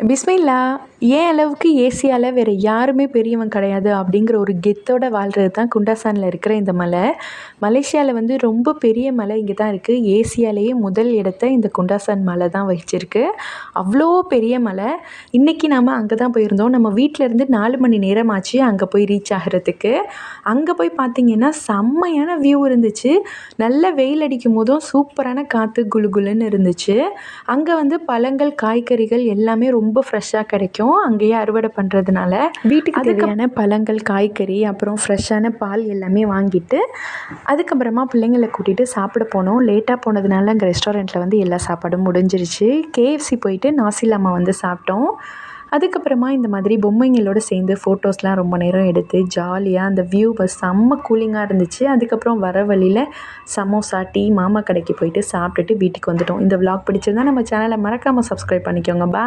பிஸ்மில்லா. என் அளவுக்கு ஏசியால வேறு யாருமே பெரியவன் கிடையாது அப்படிங்கிற ஒரு கெத்தோட வாழ்கிறது தான் குண்டாசானில் இருக்கிற இந்த மலை. மலேசியாவில் வந்து ரொம்ப பெரிய மலை இங்கே தான் இருக்குது. ஏசியாலேயே முதல் இடத்த இந்த குண்டாசான் மலை தான் வகிச்சிருக்கு. அவ்வளோ பெரிய மலை. இன்றைக்கி நாம் அங்கே தான் போயிருந்தோம். நம்ம வீட்டிலேருந்து 4 மணி நேரம் ஆச்சு அங்கே போய் ரீச் ஆகிறதுக்கு. அங்கே போய் பார்த்திங்கன்னா செம்மையான வியூ இருந்துச்சு. நல்ல வெயில் அடிக்கும் போதும் சூப்பரான காற்று குளு குளுன்னு இருந்துச்சு. அங்கே வந்து பழங்கள் காய்கறிகள் எல்லாமே ரொம்ப ஃப்ரெஷ்ஷாக கிடைக்கும். அங்கேயே அறுவடை பண்ணுறதுனால வீட்டுக்கு தேவையான பழங்கள் காய்கறி அப்புறம் ஃப்ரெஷ்ஷான பால் எல்லாமே வாங்கிட்டு அதுக்கப்புறமா பிள்ளைங்களை கூட்டிகிட்டு சாப்பிட போனோம். லேட்டாக போனதுனால அங்கே ரெஸ்டாரண்ட்டில் வந்து எல்லா சாப்பாடும் முடிஞ்சிருச்சு. கேஎஃப்சி போயிட்டு நாசிலாமா வந்து சாப்பிட்டோம். அதுக்கப்புறமா இந்த மாதிரி பொம்மைங்களோடு சேர்ந்து ஃபோட்டோஸ்லாம் ரொம்ப நேரம் எடுத்து ஜாலியாக அந்த வியூ செம்ம கூலிங்காக இருந்துச்சு. அதுக்கப்புறம் வர வழியில் சமோசா டீ மாமா கடைக்கு போயிட்டு சாப்பிட்டுட்டு வீட்டுக்கு வந்துட்டோம். இந்த விளாக் பிடிச்சிருந்தா நம்ம சேனலை மறக்காமல் சப்ஸ்கிரைப் பண்ணிக்கோங்க. பாய்.